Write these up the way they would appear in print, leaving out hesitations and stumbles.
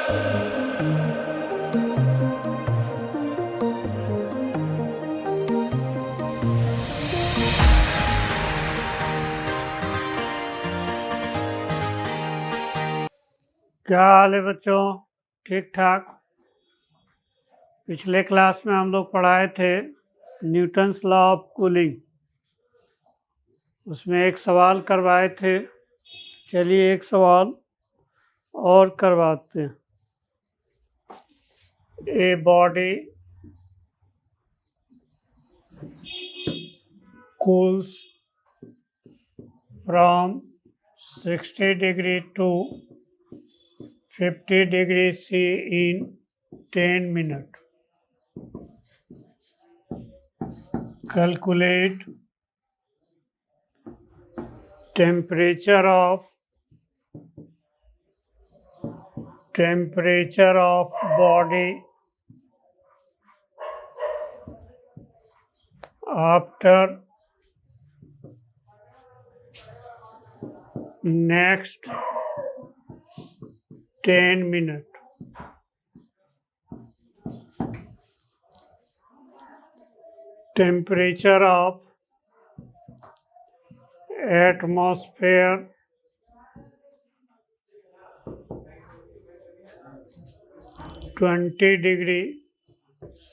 क्या हाल है बच्चों? ठीक ठाक। पिछले क्लास में हम लोग पढ़ाए थे न्यूटन्स लॉ ऑफ कूलिंग। उसमें एक सवाल करवाए थे। चलिए एक सवाल और करवाते हैं। A body cools from 60 degree to 50 degree C in 10 minutes. Calculate temperature of body after next 10 minutes. Temperature of atmosphere (20 degree C).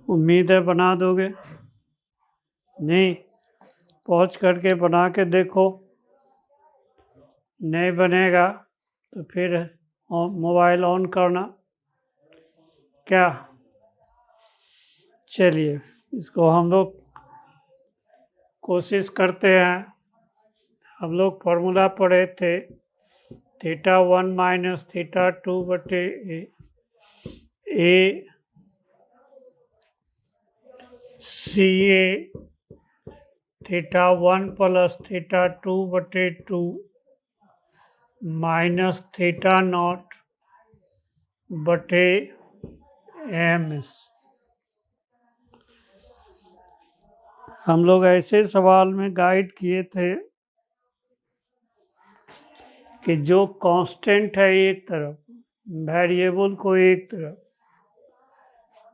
उम्मीद है बना दोगे। नहीं, पहुंच करके बना के देखो। नहीं बनेगा तो फिर मोबाइल ऑन करना। क्या? चलिए इसको हम लोग कोशिश करते हैं। हम लोग फॉर्मूला पढ़े थे θ1 माइनस θ2 बटे ए सी ए θ1 प्लस θ2 बटे 2 माइनस θ0 बटे एम एस। हम लोग ऐसे सवाल में गाइड किए थे कि जो कांस्टेंट है एक तरफ, वेरिएबल को एक तरफ।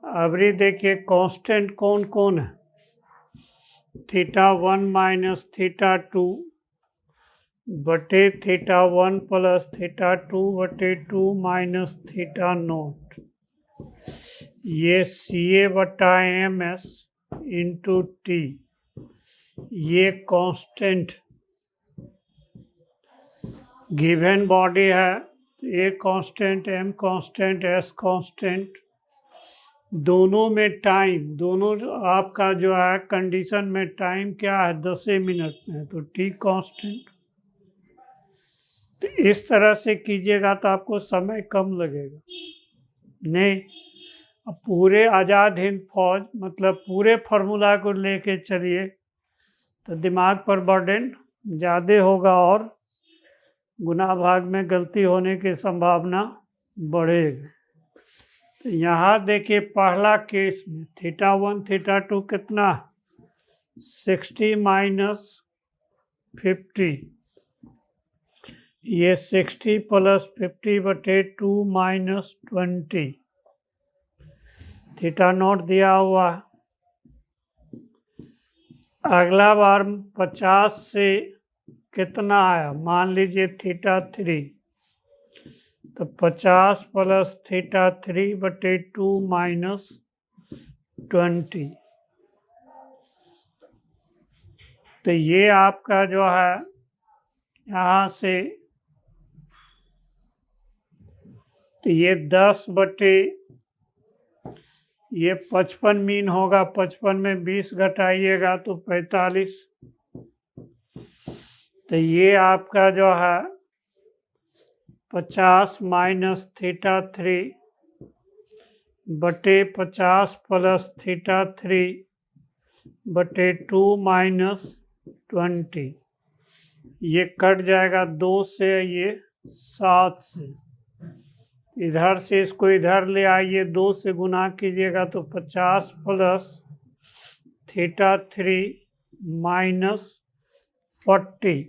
अभी देखिए कांस्टेंट कौन कौन है। θ1 माइनस θ2 बटे θ1 प्लस θ2 बटे 2 माइनस θ0। ये CA बटा MS इंटू टी। ये कांस्टेंट गिवन बॉडी है। A constant, M constant, S constant, दोनों में टाइम, दोनों आपका जो है कंडीशन में टाइम क्या है 10 मिनट में, तो टी कांस्टेंट। तो इस तरह से कीजिएगा तो आपको समय कम लगेगा। नहीं, अब पूरे आज़ाद हिंद फौज मतलब पूरे फार्मूला को लेके चलिए तो दिमाग पर बर्डन ज़्यादा होगा और गुना भाग में गलती होने की संभावना बढ़ेगी। तो यहाँ देखिए पहला केस में θ1 θ2 कितना 60 माइनस 50। ये 60 प्लस 50 बटे 2 माइनस 20। θ0 दिया हुआ। अगला बार 50 से कितना आया, मान लीजिए θ3, तो 50 प्लस θ3 बटे 2 माइनस 20। तो ये आपका जो है यहाँ से, तो ये 10 बटे ये 55 मीन होगा। 55 में 20 घटाइएगा तो 45। तो ये आपका जो है 50 माइनस θ3 बटे 50 प्लस θ3 बटे 2 माइनस 20। ये कट जाएगा 2 से, ये 7 से। इधर से इसको इधर ले आइए, 2 से गुना कीजिएगा तो 50 प्लस θ3 माइनस 40।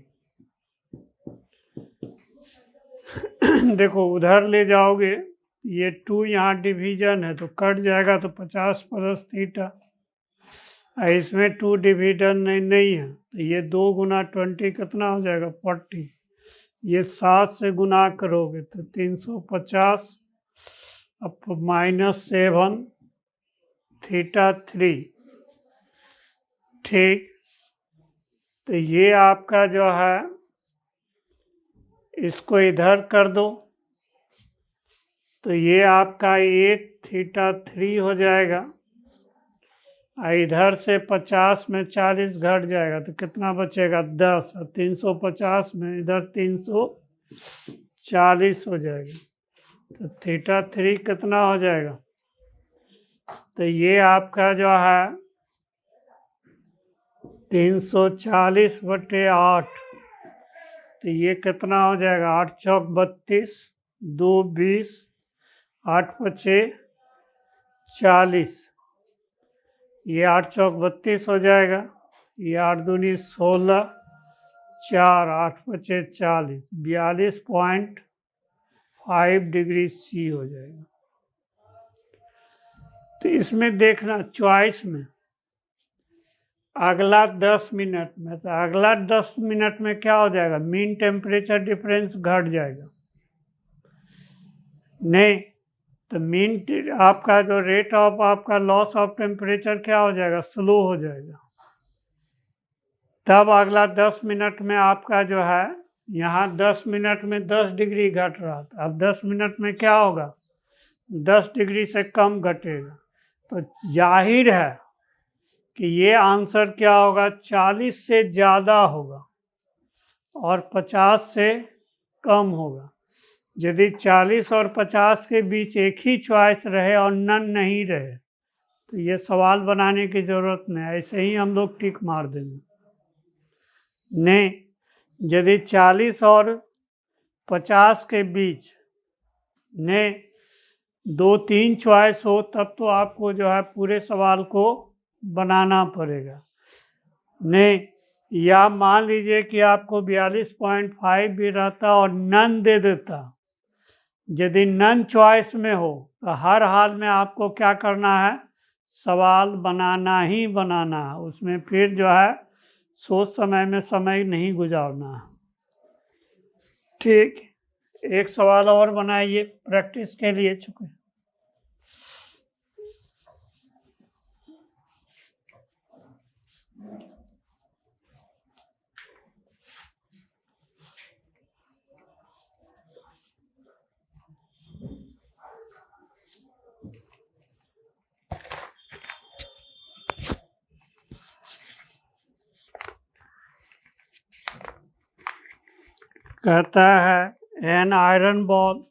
देखो उधर ले जाओगे, ये 2 यहाँ डिवीजन है तो कट जाएगा, तो 50 प्लस थीटा। इसमें 2 डिवीजन नहीं है, तो ये 2 गुना 20 कितना हो जाएगा 40। ये 7 से गुना करोगे तो 350 अब -7 थीटा 3। ठीक, तो ये आपका जो है इसको इधर कर दो, तो ये आपका 8 थीटा 3 हो जाएगा। इधर से 50 में 40 घट जाएगा तो कितना बचेगा 10, और 350 में इधर 340 हो जाएगा, तो थीटा 3 कितना हो जाएगा। तो ये आपका जो है 340/8, तो ये कितना हो जाएगा 8 चौक 32, 2 20, 8 पचे 40, ये 8 चौक 32 हो जाएगा, ये 8 दूनी 16, 4 8 पचे 40, 42.5 डिग्री सी हो जाएगा। तो इसमें देखना चॉइस में अगला 10 मिनट में, तो अगला 10 मिनट में क्या हो जाएगा, मीन टेम्परेचर डिफरेंस घट जाएगा नहीं, तो मीन आपका जो रेट ऑफ आपका लॉस ऑफ टेम्परेचर क्या हो जाएगा, स्लो हो जाएगा। तब अगला 10 मिनट में आपका जो है यहाँ 10 मिनट में 10 डिग्री घट रहा था, अब 10 मिनट में क्या होगा 10 डिग्री से कम घटेगा। तो जाहिर है कि ये आंसर क्या होगा 40 से ज़्यादा होगा और 50 से कम होगा। यदि 40 और 50 के बीच एक ही चॉइस रहे और नन नहीं रहे तो ये सवाल बनाने की ज़रूरत नहीं, ऐसे ही हम लोग टिक मार देंगे। नहीं, यदि 40 और 50 के बीच ने 2-3 चॉइस हो तब तो आपको जो है पूरे सवाल को बनाना पड़ेगा। नहीं, या मान लीजिए कि आपको 42.5 भी रहता और नन दे देता, यदि नन चॉइस में हो तो हर हाल में आपको क्या करना है, सवाल बनाना ही बनाना है, उसमें फिर जो है सोच समय में समय नहीं गुजारना है। ठीक, एक सवाल और बनाइए प्रैक्टिस के लिए। चुके कहता है an iron ball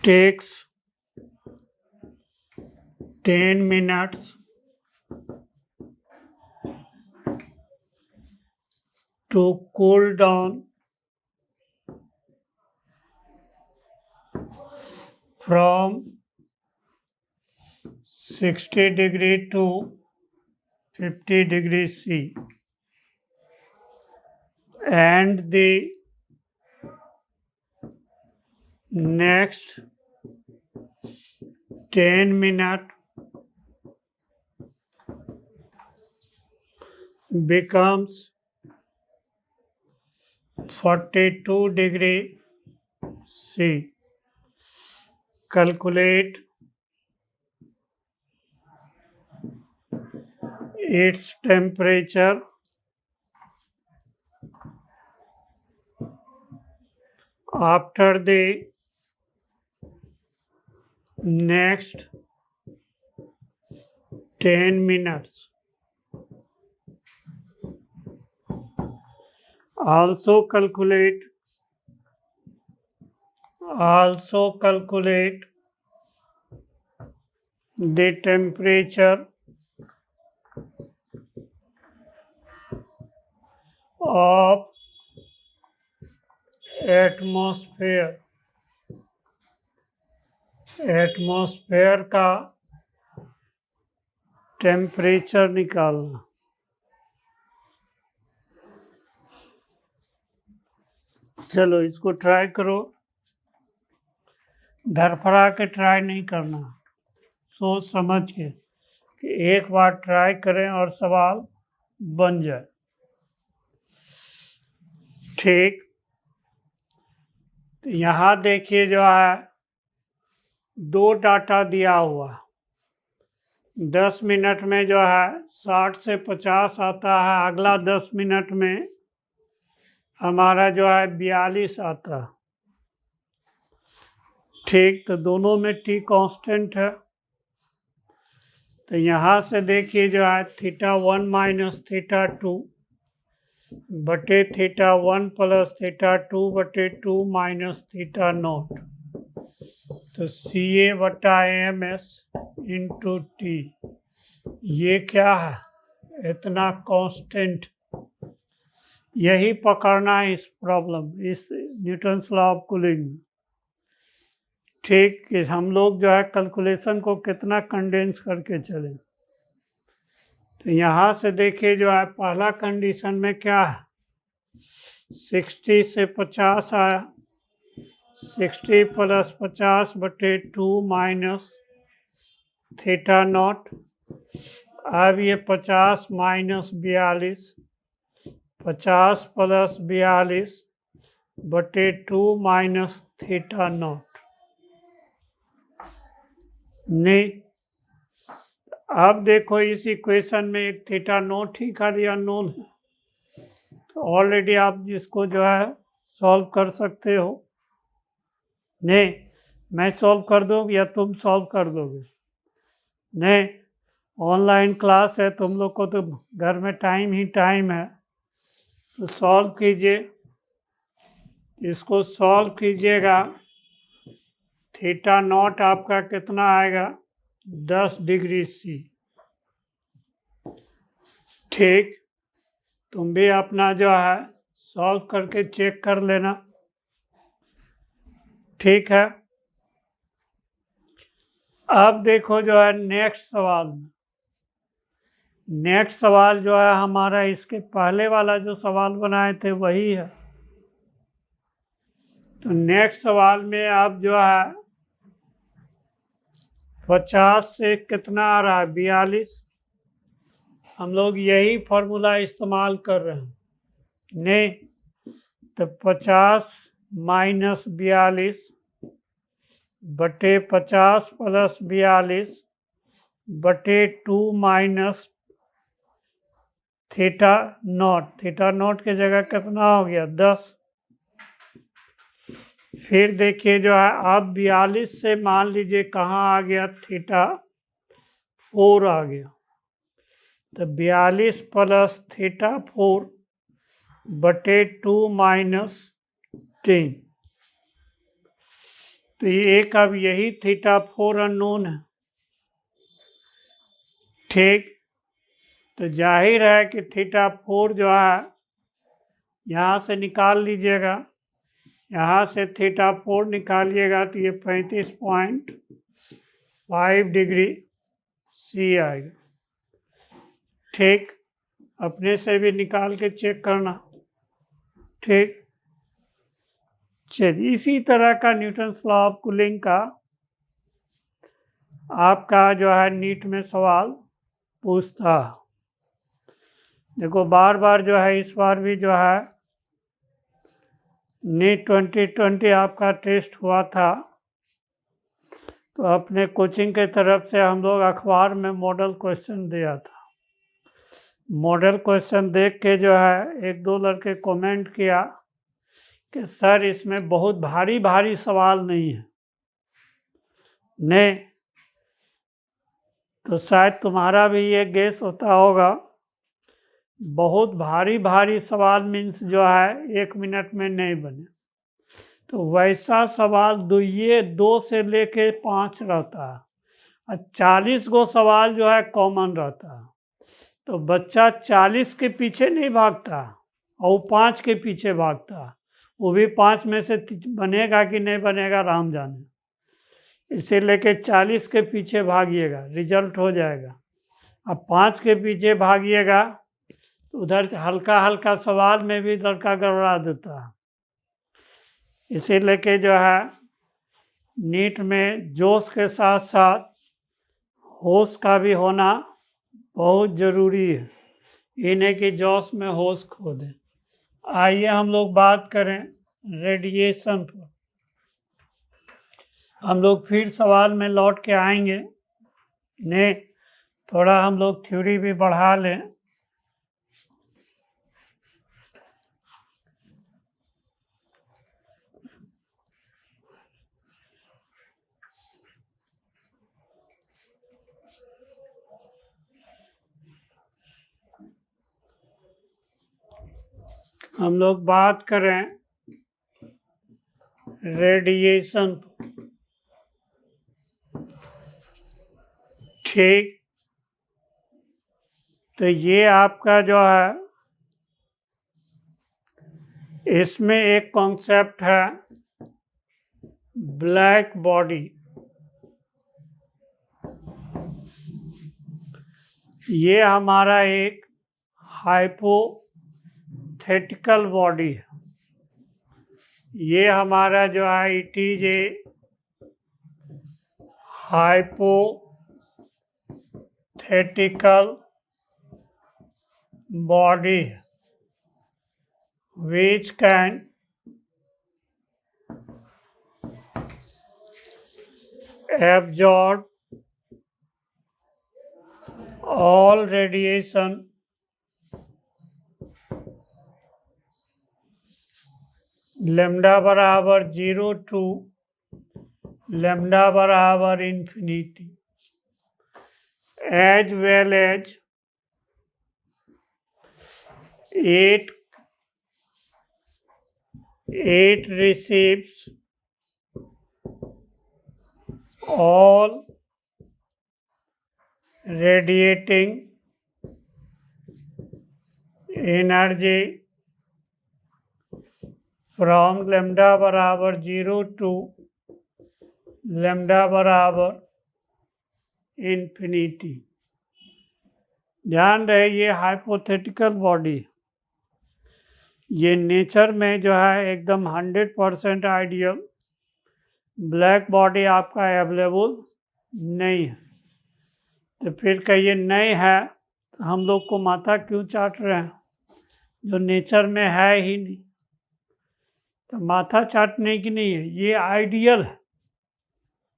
takes 10 minutes to cool down from 60 degree to 50 degree C, and the next 10 minutes becomes 42 degree C. Calculate its temperature after the next 10 minutes. Also calculate the temperature of atmosphere का temperature निकालना। चलो इसको try करो, धरफड़ा के try नहीं करना, सोच समझ के कि एक बार ट्राई करें और सवाल बन जाए। ठीक, तो यहाँ देखिए जो है 2 डाटा दिया हुआ, 10 मिनट में जो है 60 से 50 आता है, अगला 10 मिनट में हमारा जो है 42 आता है। ठीक, तो दोनों में टी कांस्टेंट है, तो यहाँ से देखिए जो है θ1 माइनस θ2 बटे θ1 प्लस θ2 बटे 2 माइनस θ0, तो CA/MS इंटू टी, ये क्या है, इतना कांस्टेंट। यही पकड़ना है इस प्रॉब्लम, इस न्यूटन्स लॉ ऑफ कूलिंग। ठीक, कि हम लोग जो है कैलकुलेशन को कितना कंडेंस करके चले। तो यहाँ से देखिए जो है पहला कंडीशन में क्या है, 60 से 50 आया, 60 प्लस 50 बटे 2 माइनस θ0। अब ये 50 माइनस 42, 50 प्लस 42 बटे 2 माइनस θ0। नहीं, अब देखो इस इक्वेशन में एक θ0 ही खाली अननोन है, तो ऑलरेडी आप जिसको जो है सॉल्व कर सकते हो। नहीं, मैं सॉल्व कर दूँ या तुम सॉल्व कर दोगे? नहीं, ऑनलाइन क्लास है, तुम लोग को तो घर में टाइम ही टाइम है, तो सॉल्व कीजिए, इसको सॉल्व कीजिएगा। θ0 आपका कितना आएगा, 10 डिग्री C। ठीक, तुम भी अपना जो है सॉल्व करके चेक कर लेना। ठीक है, अब देखो जो है नेक्स्ट सवाल में, नेक्स्ट सवाल जो है हमारा इसके पहले वाला जो सवाल बनाए थे वही है। तो नेक्स्ट सवाल में आप जो है 50 से कितना आ रहा है, 42। हम लोग यही फॉर्मूला इस्तेमाल कर रहे हैं। नहीं, तो 50 माइनस 42 बटे 50 प्लस 42 बटे 2 माइनस θ0। θ0 की जगह कितना हो गया, 10। फिर देखिए जो है अब 42 से मान लीजिए कहाँ आ गया, θ4 आ गया, तो 42 प्लस θ4 बटे 2 माइनस 10। तो ये एक अब यही θ4 अननोन है। ठीक, तो जाहिर है कि θ4 जो है यहाँ से निकाल लीजिएगा, यहाँ से θ4 निकालिएगा तो ये 35.5 डिग्री C आएगा। ठीक, अपने से भी निकाल के चेक करना। ठीक, चलिए इसी तरह का न्यूटन्स लॉ ऑफ कूलिंग का आपका जो है नीट में सवाल पूछता है। देखो बार बार जो है इस बार भी जो है नीट 2020 आपका टेस्ट हुआ था, तो अपने कोचिंग के तरफ से हम लोग अखबार में मॉडल क्वेश्चन दिया था। मॉडल क्वेश्चन देख के जो है 1-2 लड़के कमेंट किया कि सर इसमें बहुत भारी भारी सवाल नहीं है। नहीं, तो शायद तुम्हारा भी ये गेस होता होगा, बहुत भारी भारी सवाल मीन्स जो है 1 मिनट में नहीं बने। तो वैसा सवाल ये 2 से लेके 5 रहता है, और 40 गो सवाल जो है कॉमन रहता है। तो बच्चा 40 के पीछे नहीं भागता और 5 के पीछे भागता, वो भी 5 में से बनेगा कि नहीं बनेगा राम जाने। इसे लेके 40 के पीछे भागिएगा, रिजल्ट हो जाएगा। अब 5 के पीछे भागिएगा तो उधर हल्का हल्का सवाल में भी लड़का गड़बड़ा देता है। इसीलिए कि जो है नीट में जोश के साथ साथ होश का भी होना बहुत ज़रूरी है, ये नहीं कि जोश में होश खो दें। आइए हम लोग बात करें रेडिएशन पर। हम लोग फिर सवाल में लौट के आएंगे, ने थोड़ा हम लोग थ्योरी भी बढ़ा लें। हम लोग बात करें रेडिएशन, ठीक। तो ये आपका जो है, इसमें एक कॉन्सेप्ट है ब्लैक बॉडी। ये हमारा एक हाइपोथेटिकल बॉडी है। ये हमारा जो है it is a hypothetical body which can absorb all radiation lambda बराबर 0 to lambda बराबर infinity, as well as it receives all radiating energy from lambda बराबर 0 to lambda बराबर infinity। ध्यान रहे ये हाइपोथेटिकल बॉडी, ये नेचर में जो है एकदम 100% आइडियल ब्लैक बॉडी आपका अवेलेबल नहीं है। तो फिर कहिए नहीं है तो हम लोग को माथा क्यों चाट रहे हैं, जो नेचर में है ही नहीं। तो माथा चाटने की नहीं है, ये आइडियल है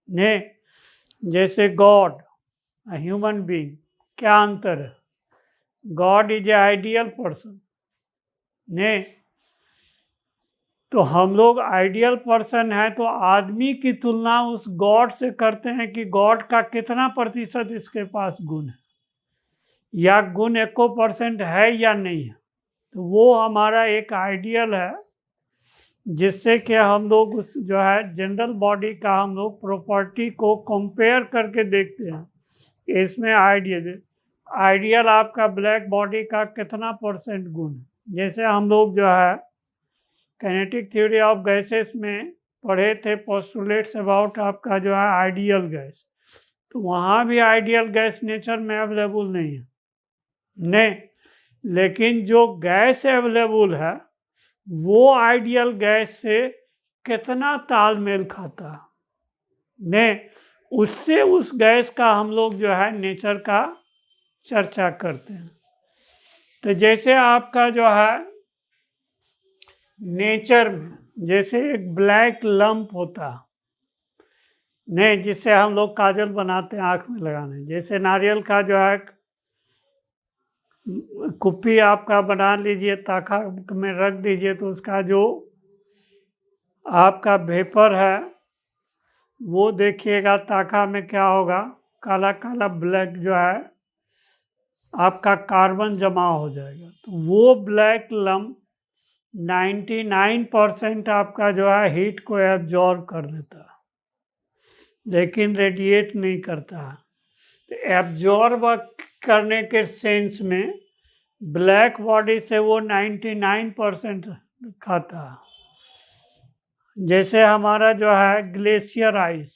ने। जैसे गॉड, ह्यूमन बीइंग, क्या अंतर है? God is a ideal person ने। तो हम लोग आइडियल पर्सन है तो आदमी की तुलना उस गॉड से करते हैं कि गॉड का कितना प्रतिशत इसके पास गुण है, या गुण 1% है या नहीं है। तो वो हमारा एक आइडियल है, जिससे कि हम लोग उस जो है जनरल बॉडी का हम लोग प्रॉपर्टी को कंपेयर करके देखते हैं कि इसमें आइडियल आपका ब्लैक बॉडी का कितना % गुण है। जैसे हम लोग जो है काइनेटिक थ्योरी ऑफ गैसेस में पढ़े थे पोस्टुलेट्स अबाउट आपका जो है आइडियल गैस, तो वहाँ भी आइडियल गैस नेचर में अवेलेबल नहीं है नहीं, लेकिन जो गैस अवेलेबल है वो आइडियल गैस से कितना तालमेल खाता है ने, उससे उस गैस का हम लोग जो है नेचर का चर्चा करते हैं। तो जैसे आपका जो है नेचर में जैसे एक ब्लैक लंप होता है नहीं, जिससे हम लोग काजल बनाते हैं आँख में लगाने, जैसे नारियल का जो है कुप्पी आपका बना लीजिए, ताखा में रख दीजिए, तो उसका जो आपका वेपर है वो देखिएगा ताखा में क्या होगा, काला काला ब्लैक जो है आपका कार्बन जमा हो जाएगा। तो वो ब्लैक लंप 99% आपका जो है हीट को एब्जॉर्ब कर देता है, लेकिन रेडिएट नहीं करता है। तो एब्जॉर्ब करने के सेंस में ब्लैक बॉडी से वो 99% खाता है। जैसे हमारा जो है ग्लेशियर आइस,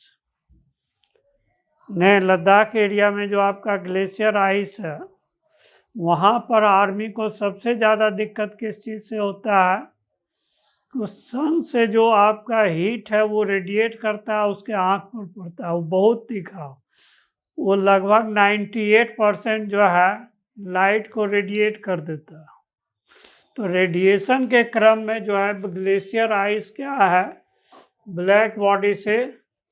नहीं, लद्दाख एरिया में जो आपका ग्लेशियर आइस है वहाँ पर आर्मी को सबसे ज़्यादा दिक्कत किस चीज़ से होता है, तो सन से जो आपका हीट है वो रेडिएट करता है, उसके आँख पर पड़ता है, वो बहुत तीखा, वो लगभग 98% जो है लाइट को रेडिएट कर देता है। तो रेडिएशन के क्रम में जो है ग्लेशियर आइस क्या है, ब्लैक बॉडी से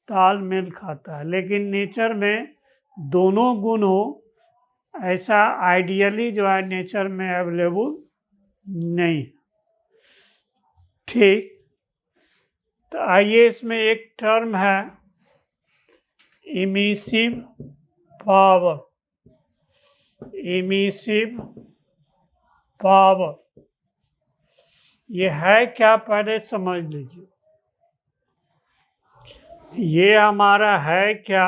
तालमेल खाता है, लेकिन नेचर में दोनों गुण हो ऐसा आइडियली जो है नेचर में अवेलेबल नहीं। ठीक, तो आइए इसमें एक टर्म है इमिसिव पावर। इमिसिव पावर ये है क्या, पहले समझ लीजिए। ये हमारा है क्या,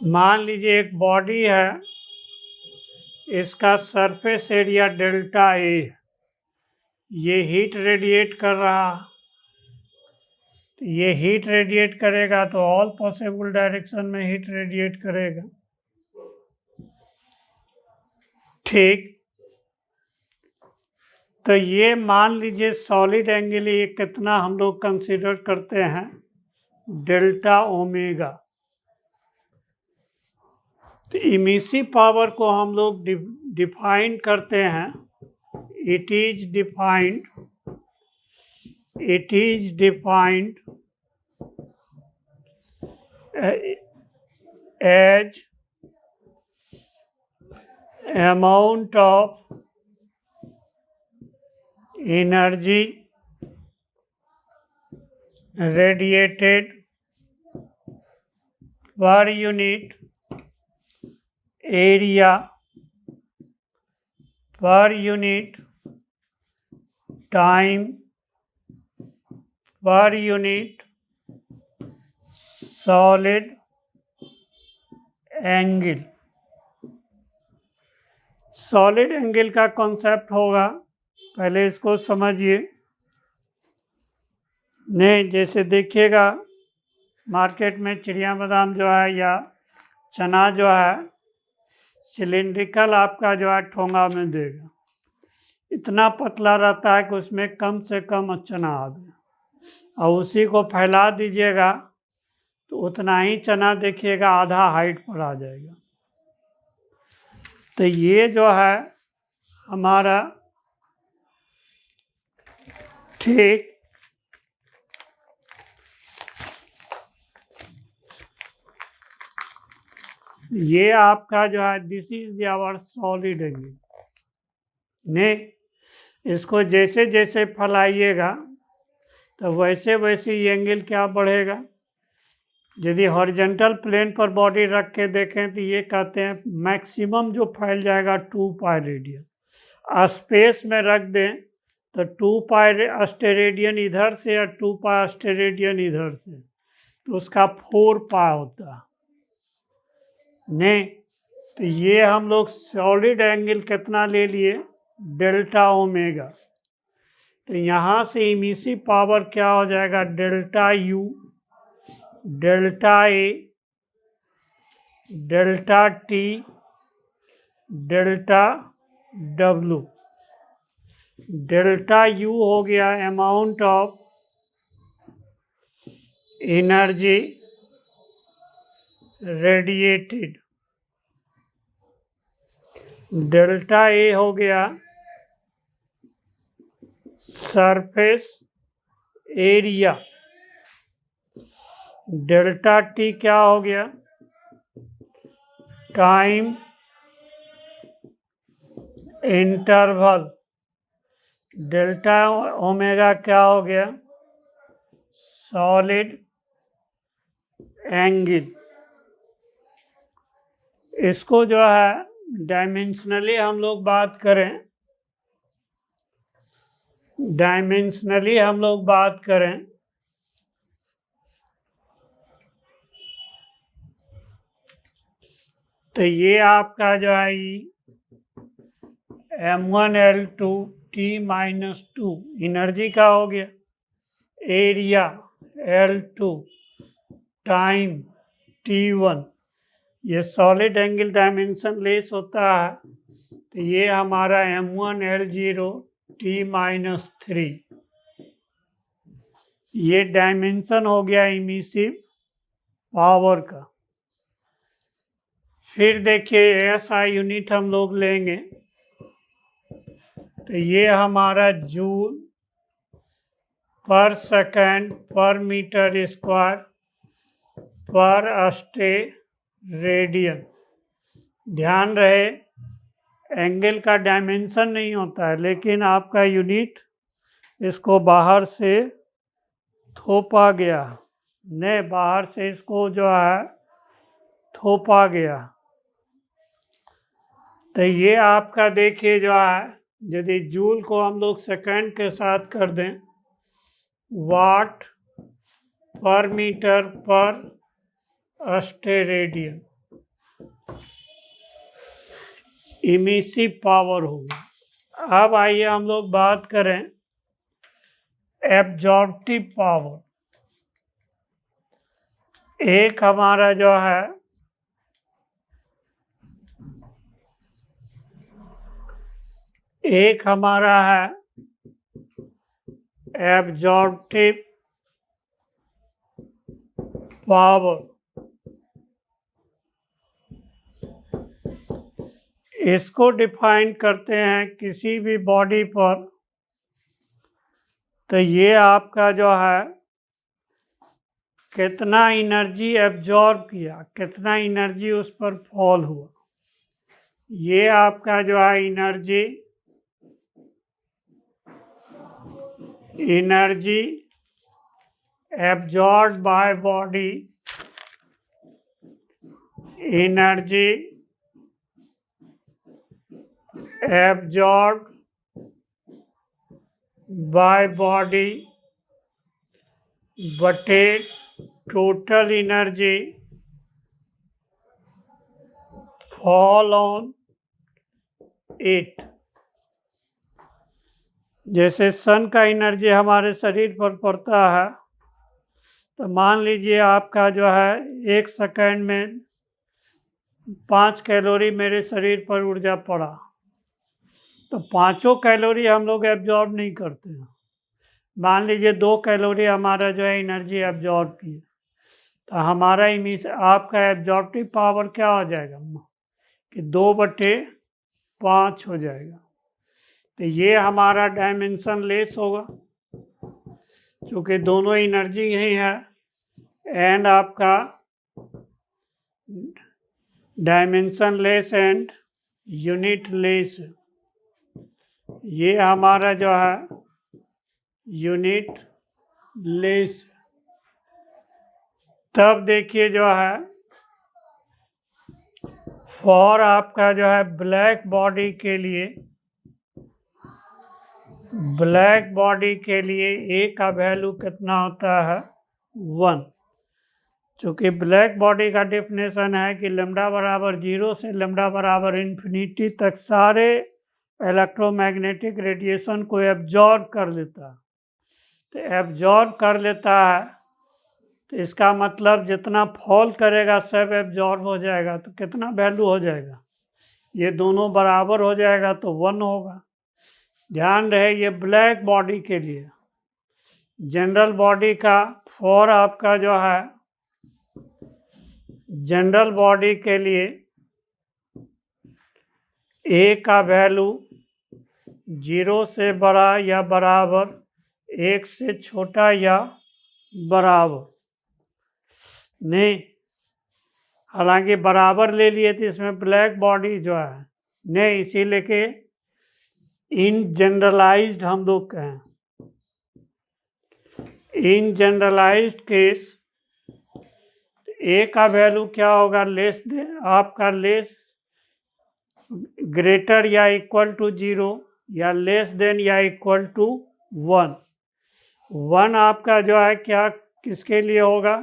मान लीजिए एक बॉडी है, इसका सरफेस एरिया डेल्टा ए, ये हीट रेडिएट कर रहा, ये हीट रेडिएट करेगा तो ऑल पॉसिबल डायरेक्शन में हीट रेडिएट करेगा। ठीक, तो ये मान लीजिए सॉलिड एंगल, ये कितना हम लोग कंसीडर करते हैं, डेल्टा ओमेगा। तो इमिसिव पावर को हम लोग डिफाइन करते हैं, it is defined as amount of energy radiated per unit area per unit time per unit solid angle। Solid angle का कॉन्सेप्ट होगा, पहले इसको समझिए। नहीं, जैसे देखिएगा मार्केट में चिड़िया बादाम जो है या चना जो है सिलिंड्रिकल आपका जो है ठोंगा में देगा, इतना पतला रहता है कि उसमें कम से कम चना आ गया, और उसी को फैला दीजिएगा तो उतना ही चना देखिएगा आधा हाइट पर आ जाएगा। तो ये जो है हमारा, ठीक, ये आपका जो है this is our solid angle. ने इसको जैसे जैसे फैलाइएगा तो वैसे वैसे ये एंगल क्या बढ़ेगा। यदि हॉरिजॉन्टल प्लेन पर बॉडी रख के देखें तो ये कहते हैं मैक्सिमम जो फैल जाएगा 2 पाई रेडियन। स्पेस में रख दें तो 2 पाई अस्टेरेडियन इधर से और 2 पाई अस्टेरेडियन इधर से, तो उसका 4 पाई होता है। नहीं, तो ये हम लोग सॉलिड एंगल कितना ले लिए, डेल्टा ओमेगा। तो यहाँ से इमिसिव पावर क्या हो जाएगा, delta U, delta A, delta T, delta W. Delta U हो गया amount of energy radiated, delta A हो गया सरफेस एरिया, डेल्टा टी क्या हो गया, टाइम इंटरवल, डेल्टा ओमेगा क्या हो गया, सॉलिड एंगल। इसको जो है डायमेंशनली हम लोग बात करें, डायमेंशनली हम लोग बात करें तो ये आपका जो है M1L2 T-2 एनर्जी का हो गया, एरिया L2 टाइम t1, ये सॉलिड एंगल डायमेंशन लेस होता है, तो ये हमारा m1L0 t-3, ये डायमेंशन हो गया इमिसिव पावर का। फिर देखिए SI यूनिट हम लोग लेंगे, तो ये हमारा जूल पर सेकंड पर मीटर स्क्वायर पर रेडियन। ध्यान रहे एंगल का डायमेंशन नहीं होता है, लेकिन आपका यूनिट इसको बाहर से थोपा गया, नहीं बाहर से इसको जो है थोपा गया। तो ये आपका देखिए जो है, यदि जूल को हम लोग सेकंड के साथ कर दें, वाट पर मीटर पर रेडियन, इमिसिव पावर होगी। अब आइए हम लोग बात करें एब्जॉर्प्टिव पावर। एक हमारा जो है एब्जॉर्प्टिव पावर, इसको डिफाइन करते हैं किसी भी बॉडी पर, तो ये आपका जो है कितना एनर्जी एब्जॉर्ब किया, कितना एनर्जी उस पर फॉल हुआ, ये आपका जो है energy absorb by body, energy absorb by body बटे total energy fall on it. जैसे सन का एनर्जी हमारे शरीर पर पड़ता है, तो मान लीजिए आपका जो है 1 सेकंड में 5 कैलोरी मेरे शरीर पर ऊर्जा पड़ा, तो 5 कैलोरी हम लोग एब्जॉर्ब नहीं करते हैं। मान लीजिए 2 कैलोरी हमारा जो है एनर्जी एब्जॉर्ब की, तो हमारा आपका एब्जॉर्प्टिव पावर क्या हो जाएगा कि 2/5 हो जाएगा। तो ये हमारा डायमेंशन लेस होगा, क्योंकि दोनों एनर्जी यही है, एंड आपका dimension less and unit less, ये हमारा जो है यूनिट लेस। तब देखिए जो है फॉर आपका जो है ब्लैक बॉडी के लिए ए का वैल्यू कितना होता है 1, चूँकि ब्लैक बॉडी का डेफिनेशन है कि लैम्डा बराबर 0 से लैम्डा बराबर इन्फिनिटी तक सारे इलेक्ट्रोमैग्नेटिक रेडिएशन को एब्जॉर्ब कर लेता है। तो एब्जॉर्ब कर लेता है, तो इसका मतलब जितना फॉल करेगा सब एब्जॉर्ब हो जाएगा, तो कितना वैल्यू हो जाएगा, ये दोनों बराबर हो जाएगा तो 1 होगा। ध्यान रहे ये ब्लैक बॉडी के लिए। जनरल बॉडी का फॉर आपका जो है जनरल बॉडी के लिए ए का वैल्यू 0 से बड़ा या बराबर, 1 से छोटा या बराबर नहीं, हालांकि बराबर ले लिए तो इसमें ब्लैक बॉडी जो है नहीं, इसीलिए कि इन जनरलाइज्ड हम लोग कहें, इन जनरलाइज्ड केस ए का वैल्यू क्या होगा, लेस देन आपका लेस ग्रेटर या इक्वल टू 0 या लेस देन या इक्वल टू 1। 1 आपका जो है क्या किसके लिए होगा,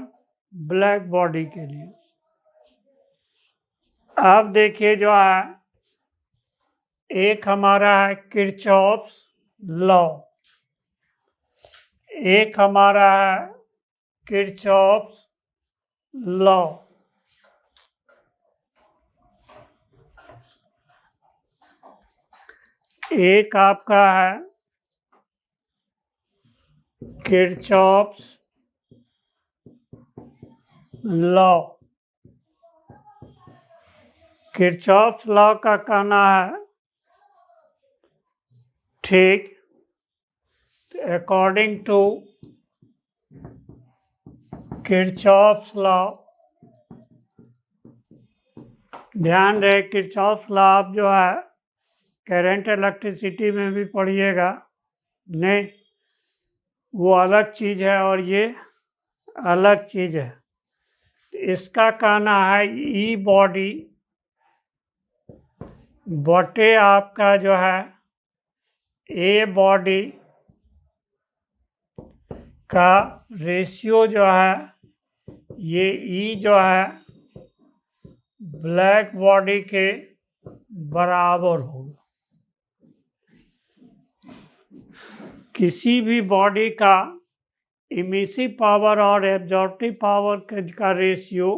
ब्लैक बॉडी के लिए। अब देखिए जो है एक हमारा है किरचॉफ्स लॉ, एक हमारा है किरचॉफ्स लॉ। एक आपका है किरचॉफ्स लॉ। किरचॉफ्स लॉ का कहना है ठीक, अकॉर्डिंग टू किरचॉफ्स लॉ, ध्यान रहे किरचॉफ्स लॉ आप जो है करंट इलेक्ट्रिसिटी में भी पढ़िएगा, नहीं वो अलग चीज़ है और ये अलग चीज़ है। इसका कहना है ई बॉडी बटे आपका जो है ए बॉडी का रेशियो जो है ये ई जो है ब्लैक बॉडी के बराबर होगा। किसी भी बॉडी का इमिसिव पावर और एब्जॉर्प्टिव पावर का रेशियो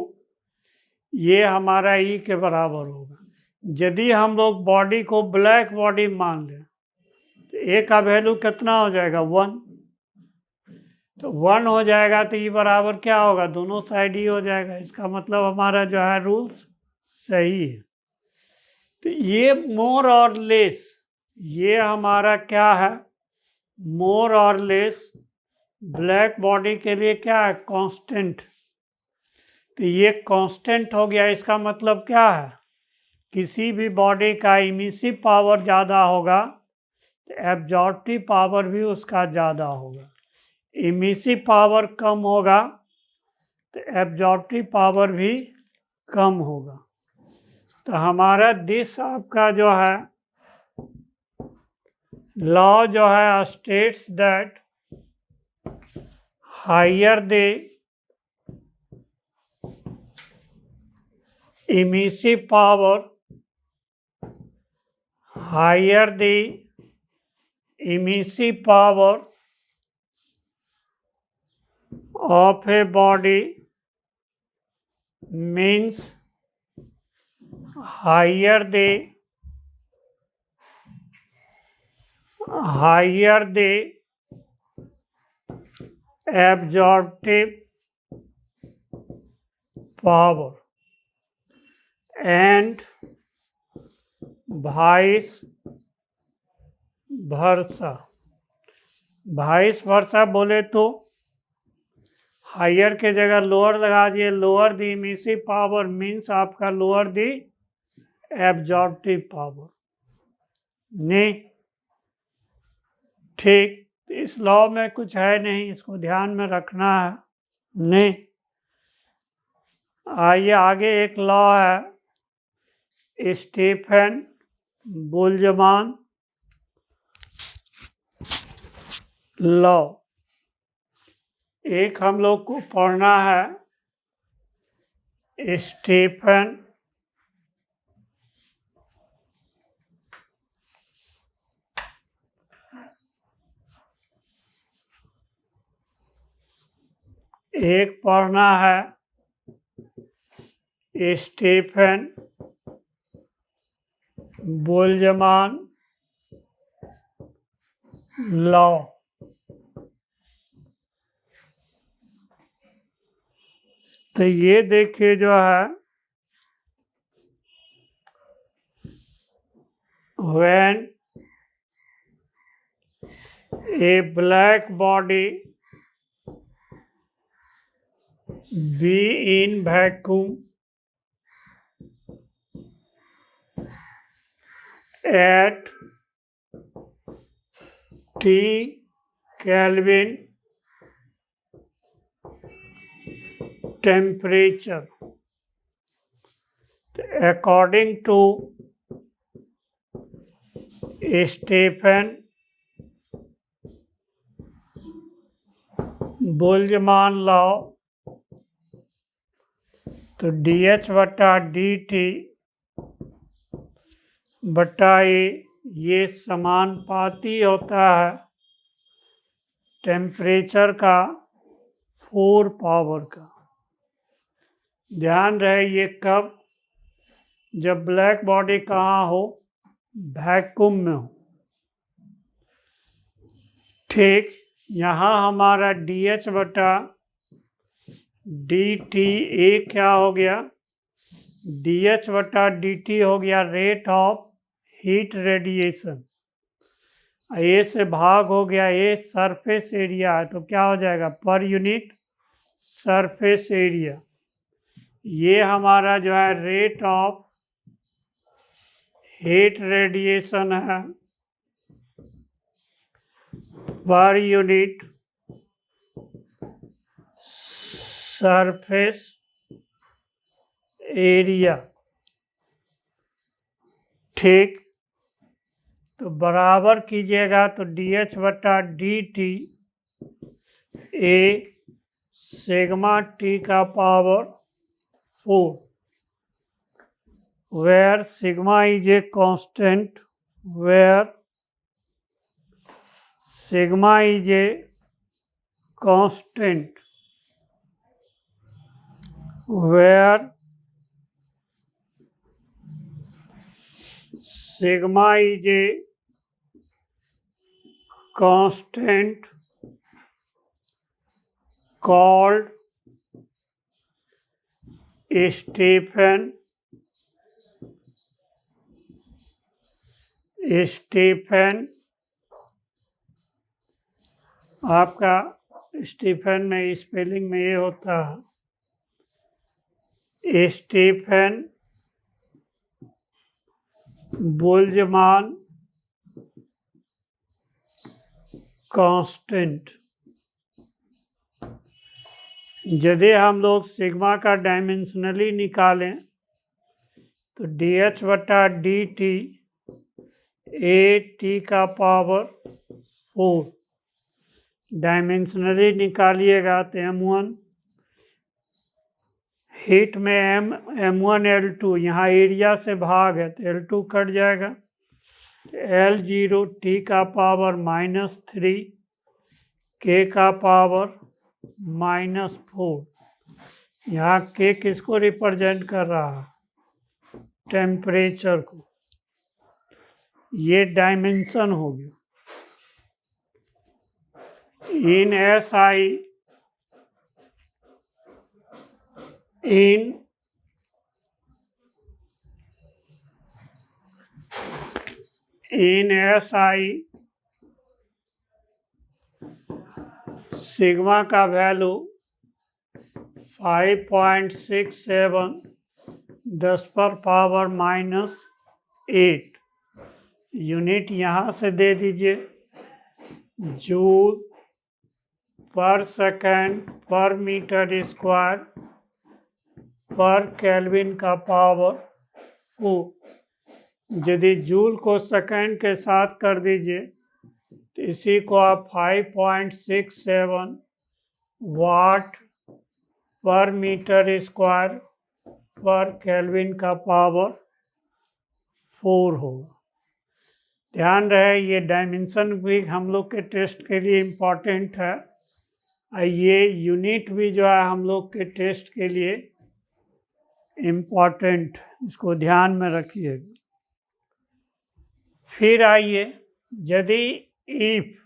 ये हमारा ई के बराबर होगा। यदि हम लोग बॉडी को ब्लैक बॉडी मान लें तो ए का वैल्यू कितना हो जाएगा 1, तो 1 हो जाएगा तो ई बराबर क्या होगा, दोनों साइड ही हो जाएगा। इसका मतलब हमारा जो है रूल्स सही है। तो ये मोर और लेस ये हमारा क्या है, मोर और लेस ब्लैक बॉडी के लिए क्या है, कांस्टेंट। तो ये कांस्टेंट हो गया। इसका मतलब क्या है, किसी भी बॉडी का इमिसिव पावर ज़्यादा होगा तो एब्जॉर्प्टिव पावर भी उसका ज़्यादा होगा। इमिसिव पावर कम होगा तो एब्जॉर्प्टिव पावर भी कम होगा। तो हमारा दिस आपका जो है लॉ जो है states that higher the emissive power, higher the emissive power of a body means higher the absorptive power and vice versa बोले तो हायर के जगह लोअर लगा दिए, लोअर दी इमिसिव पावर मीन्स आपका लोअर दी एब्जॉर्प्टिव पावर। नहीं ठीक, इस लॉ में कुछ है नहीं, इसको ध्यान में रखना है। नहीं, आइए आगे एक लॉ है स्टीफन बोल्जमान लॉ। एक हम लोग को पढ़ना है स्टीफन एक पढ़ना है स्टीफन बोल्जमान लॉ। तो ये देखिए जो है when a black body be in vacuum at T Kelvin temperature, according to Stefan Boltzmann law, तो DH बटा DT बटा ये समानुपाती होता है टेम्परेचर का 4 पावर का। ध्यान रहे ये कब, जब ब्लैक बॉडी कहाँ हो, वैक्यूम में हो। ठीक, यहाँ हमारा DH बटा DT ए क्या हो गया, DH बटा DT हो गया रेट ऑफ हीट रेडिएशन। ए से भाग हो गया, ए सरफेस एरिया है, तो क्या हो जाएगा पर यूनिट सरफेस एरिया। ये हमारा जो है रेट ऑफ हीट रेडिएशन है पर यूनिट सरफेस एरिया। ठीक, तो बराबर कीजिएगा तो DH बटा DT ए सिग्मा T का power 4, where sigma is a constant, where sigma is a constant, where sigma is a constant called Stefan. आपका स्टीफन में स्पेलिंग में ये होता है स्टीफन बोल्जमान कांस्टेंट। यदि हम लोग सिग्मा का डायमेंशनली निकालें तो DH बटा DT ए टी का पावर 4, डायमेंशनली निकालिएगा तो M1 हीट में M1 L2, यहाँ एरिया से भाग है तो L2 कट जाएगा, L0 T का पावर -3 K का पावर -4। यहाँ K किसको रिप्रेजेंट कर रहा है, टेम्परेचर को। ये डायमेंशन हो गया। इन SI सिग्मा का वैल्यू 5.67 10⁻⁻8। यूनिट यहाँ से दे दीजिए, जूल पर सेकेंड पर मीटर स्क्वायर पर केल्विन का पावर 4। यदि जूल को सेकेंड के साथ कर दीजिए तो इसी को आप 5.67 वाट पर मीटर स्क्वायर पर केल्विन का पावर 4 होगा। ध्यान रहे ये डायमेंशन भी हम लोग के टेस्ट के लिए इम्पॉर्टेंट है, ये यूनिट भी जो है हम लोग के टेस्ट के लिए इम्पॉर्टेंट, इसको ध्यान में रखिएगा। फिर आइए, यदि if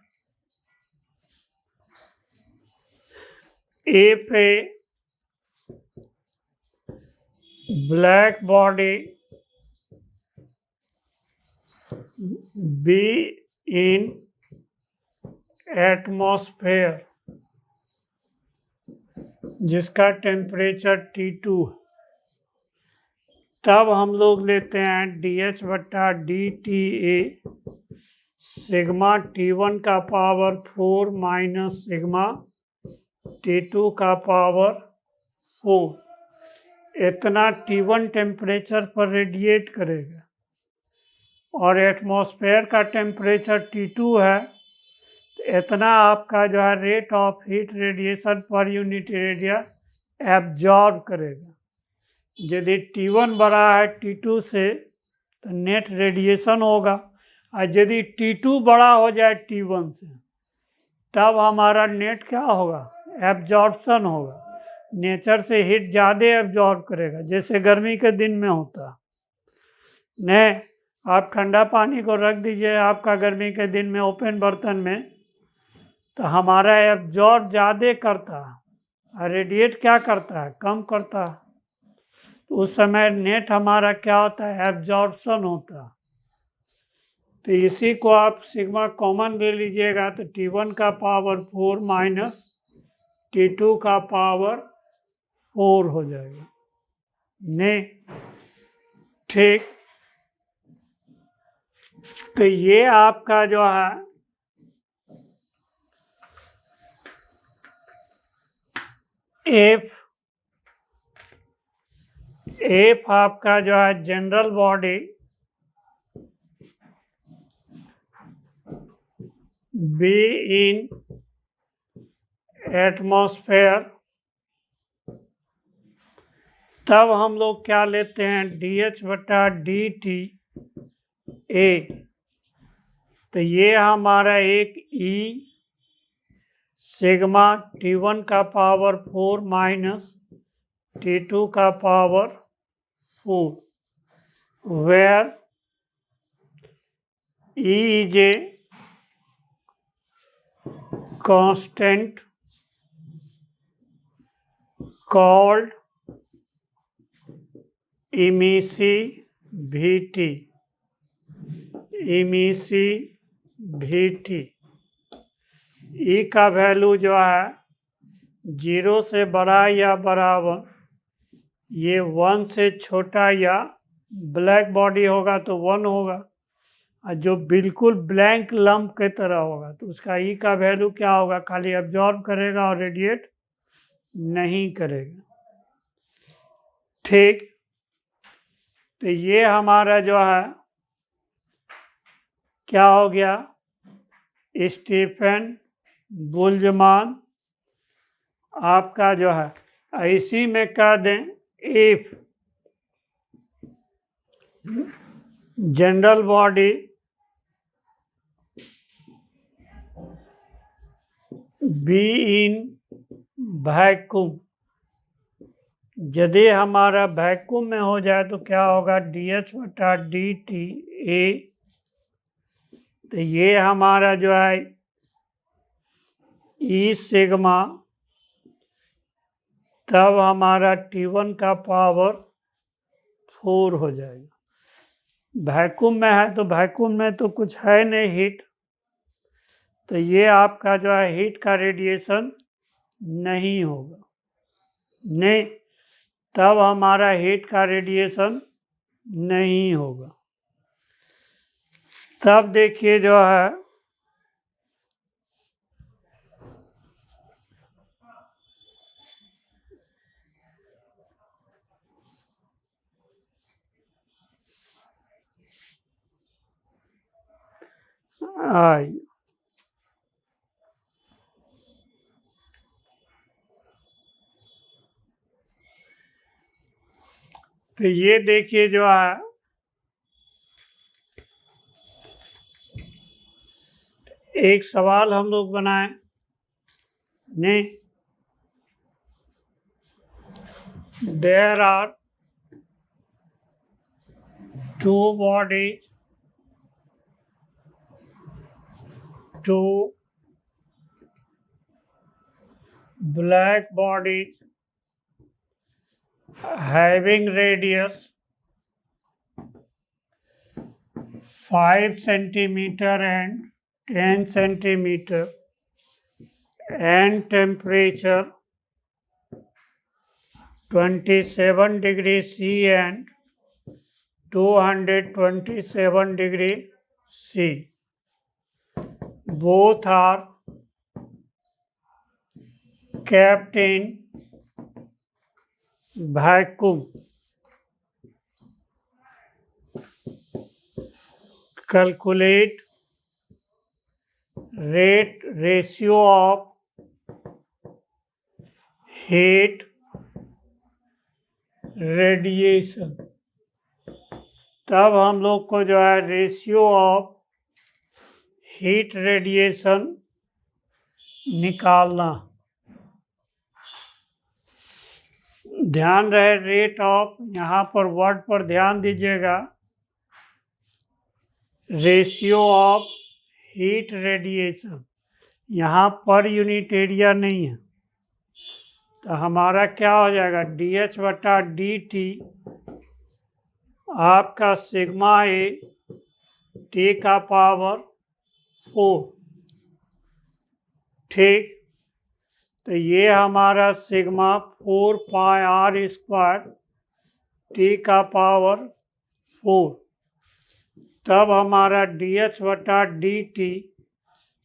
A black body be in atmosphere जिसका टेम्परेचर T2, तब हम लोग लेते हैं DH बटा DTA सिग्मा T1 का पावर 4 माइनस सिग्मा T2 का पावर 4। इतना T1 टेम्परेचर पर रेडिएट करेगा और एटमॉस्फेयर का टेम्परेचर T2 है, तो इतना आपका जो है rate of heat radiation per unit area absorb करेगा। यदि T1 बड़ा है T2 से तो नेट रेडिएशन होगा, और यदि T2 बड़ा हो जाए T1 से तब हमारा नेट क्या होगा, एब्जॉर्प्शन होगा। नेचर से हीट ज़्यादा एब्जॉर्ब करेगा, जैसे गर्मी के दिन में होता नहीं। आप ठंडा पानी को रख दीजिए आपका गर्मी के दिन में ओपन बर्तन में, तो हमारा एब्जॉर्ब ज़्यादा करता है और रेडिएट क्या करता है, कम करता है। तो उस समय नेट हमारा क्या होता है, एब्जॉर्प्शन होता है। तो इसी को आप सिग्मा कॉमन ले लीजिएगा, तो T1 का पावर 4 माइनस T2 का पावर 4 हो जाएगा। नहीं, ठीक। तो ये आपका जो है एफ आपका जो है general body be in atmosphere, तब हम लोग क्या लेते हैं, DH/dt ए। तो ये हमारा एक ई सिग्मा T1 का पावर 4 माइनस T2 का power 4, where E is a constant called emissivity। E का वैल्यू जो है 0 से बड़ा या बराबर, ये 1 से छोटा या ब्लैक बॉडी होगा तो 1 होगा, और जो बिल्कुल ब्लैंक लंप के तरह होगा तो उसका ई का वैल्यू क्या होगा, खाली एब्जॉर्ब करेगा और रेडिएट नहीं करेगा। ठीक। तो ये हमारा जो है क्या हो गया, स्टीफन बोल्ट्जमान आपका जो है। इसी में कह दें if general body be in vacuum, यदि हमारा वैक्यूम में हो जाए तो क्या होगा, DH/dt ए। तो ये हमारा जो है ई सिग्मा, तब हमारा T1 का पावर 4 हो जाएगा। वैक्यूम में है तो वैक्यूम में तो कुछ है नहीं हीट, तो ये आपका जो है हीट का रेडिएशन नहीं होगा। नहीं, तब हमारा हीट का रेडिएशन नहीं होगा। तब देखिए जो है आई, तो ये देखिए जो है एक सवाल हम लोग बनाए नहीं, there are 2 bodies, 2 black bodies having radius 5 centimeter and 10 centimeter and temperature 27 degrees C and 227 degrees C. Both are kept in vacuum. Calculate ratio of heat radiation. तब हम लोग को जो है रेशियो ऑफ हीट रेडिएशन निकालना। ध्यान रहे rate of, यहाँ पर वर्ड पर ध्यान दीजिएगा, रेशियो ऑफ हीट रेडिएशन, यहाँ पर यूनिट एरिया नहीं है। तो हमारा क्या हो जाएगा, DH/dt आपका सिग्मा ए टी का पावर 4। ठीक, तो ये हमारा सिग्मा 4πr² टी का पावर 4। तब हमारा DH/dt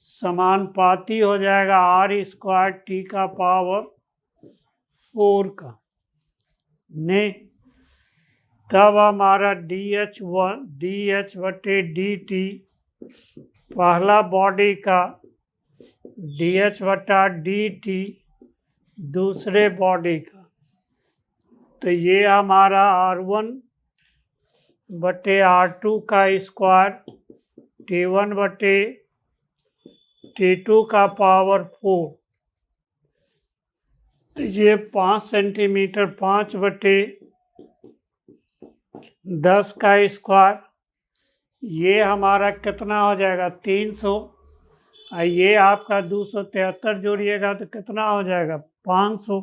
समानुपाती हो जाएगा r² टी का पावर 4 का। नहीं, तब हमारा DH/dt पहला बॉडी का DH/dt दूसरे बॉडी का, तो ये हमारा R1/R2 का स्क्वायर T1/T2 का पावर 4। तो ये 5 सेंटीमीटर 5/10 का स्क्वायर, ये हमारा कितना हो जाएगा 300। ये आपका 273 जोड़िएगा तो कितना हो जाएगा 500।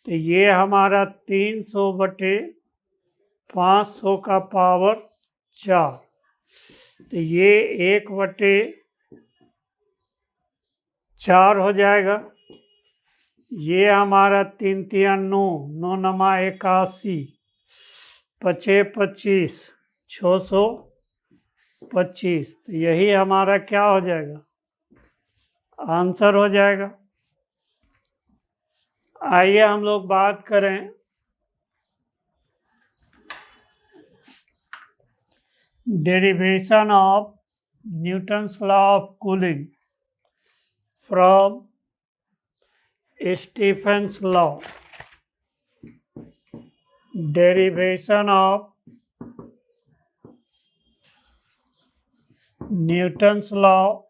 तो ये हमारा 300/500 का पावर 4। तो ये 1/4 हो जाएगा। ये हमारा 3 3 9, 9 9 81, 5 25, 625। तो यही हमारा क्या हो जाएगा, आंसर हो जाएगा। आइए हम लोग बात करें derivation of Newton's law of cooling from Stephen's law. Derivation of Newton's law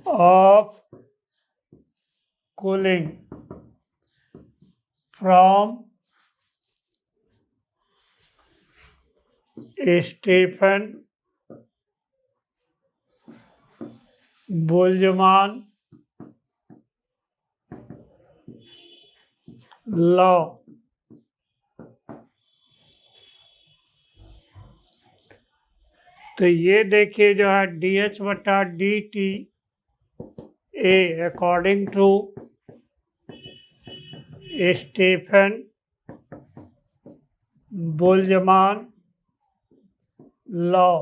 of cooling from Stephen Boltzmann law। तो ये देखिए जो है DH/dt according to Stephen Boltzmann law।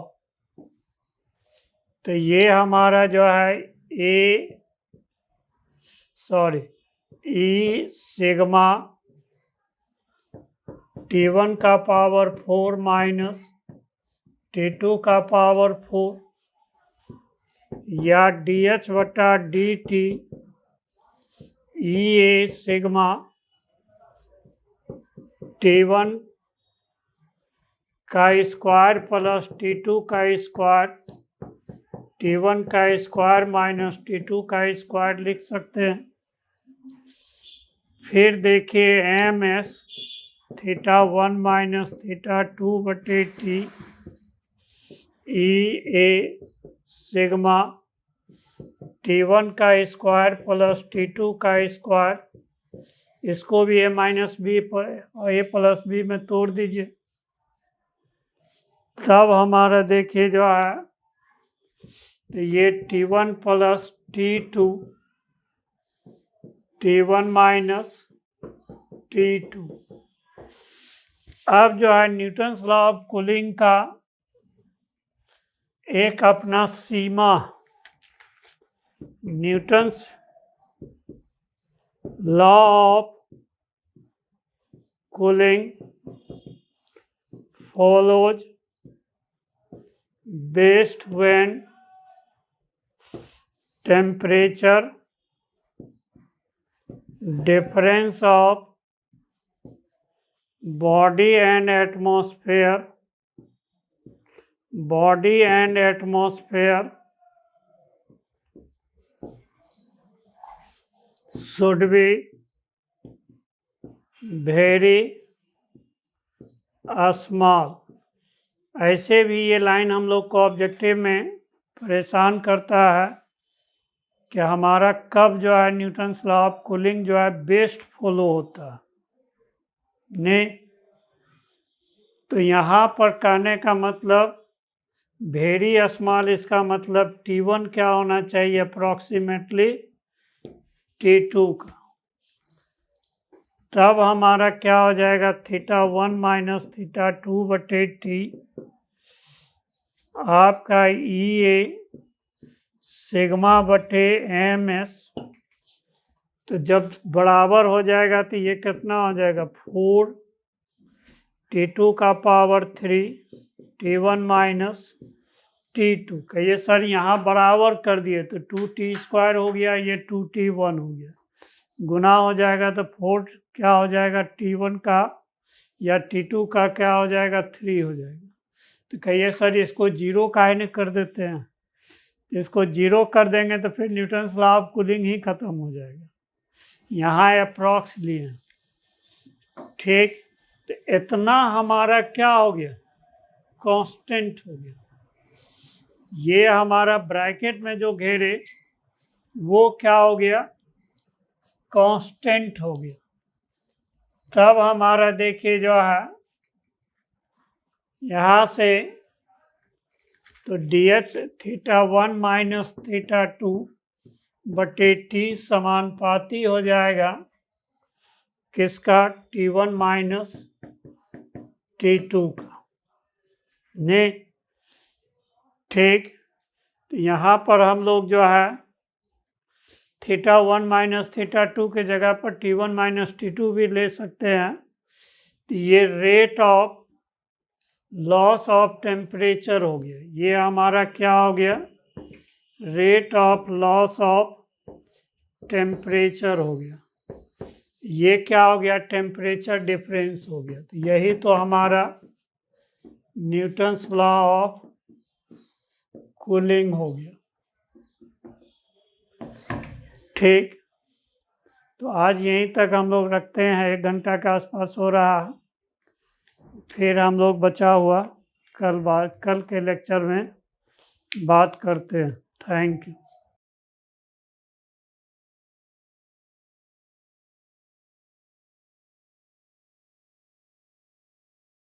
तो ये हमारा जो है E सिग्मा T1 का पावर 4 माइनस T2 का पावर 4, या DH/dt EA सिग्मा T1 का स्क्वायर प्लस T2 का स्क्वायर, T1 का स्क्वायर माइनस T2 का स्क्वायर लिख सकते हैं। फिर देखिए MS θ1 minus θ2/T EA sigma T1 का स्क्वायर प्लस T2 का स्क्वायर, इसको भी A माइनस बी पर A प्लस बी में तोड़ दीजिए। तब हमारा देखिए जो है, तो ये T1 plus T2, T1 minus T2। अब जो है न्यूटन्स लॉ ऑफ कूलिंग का एक अपना सीमा, Newton's law of cooling follows best when temperature difference of body and atmosphere should be very small. ऐसे भी ये लाइन हम लोग को ऑब्जेक्टिव में परेशान करता है कि हमारा कब जो है न्यूटन्स लॉ ऑफ कूलिंग जो है बेस्ट फॉलो होता है नहीं। तो यहाँ पर कहने का मतलब वेरी स्मॉल, इसका मतलब T1 क्या होना चाहिए अप्रॉक्सीमेटली T2 का। तब हमारा क्या हो जाएगा θ1 माइनस θ2 बटे T आपका EA सिग्मा बटे MS। तो जब बराबर हो जाएगा तो ये कितना हो जाएगा 4 T2 का पावर 3 T1 माइनस T2। कहिए सर यहाँ बराबर कर दिए तो 2T² हो गया, ये 2T1 हो गया, गुना हो जाएगा तो 4 क्या हो जाएगा T1 का या T2 का क्या हो जाएगा 3 हो जाएगा। तो कहिए सर इसको 0 काहे नहीं कर देते हैं, इसको 0 कर देंगे तो फिर न्यूटन्स लॉ ऑफ कूलिंग ही खत्म हो जाएगा। यहाँ अप्रॉक्स लिए ठीक। तो इतना हमारा क्या हो गया कांस्टेंट हो गया। ये हमारा ब्रैकेट में जो घेरे वो क्या हो गया कांस्टेंट हो गया। तब हमारा देखिए जो है यहाँ से तो DH θ1 माइनस θ2 बटे T समानुपाती हो जाएगा किसका T1 माइनस T2 का ने ठीक। तो यहाँ पर हम लोग जो है θ1 माइनस θ2 के जगह पर T1 माइनस T2 भी ले सकते हैं। तो ये rate of loss of temperature हो गया, ये हमारा क्या हो गया rate of loss of temperature हो गया, ये क्या हो गया टेम्परेचर डिफरेंस हो गया। तो यही तो हमारा न्यूटन्स लॉ ऑफ कूलिंग हो गया ठीक। तो आज यहीं तक हम लोग रखते हैं, 1 घंटा के आसपास हो रहा है। फिर हम लोग बचा हुआ कल के लेक्चर में बात करते हैं। Thank you.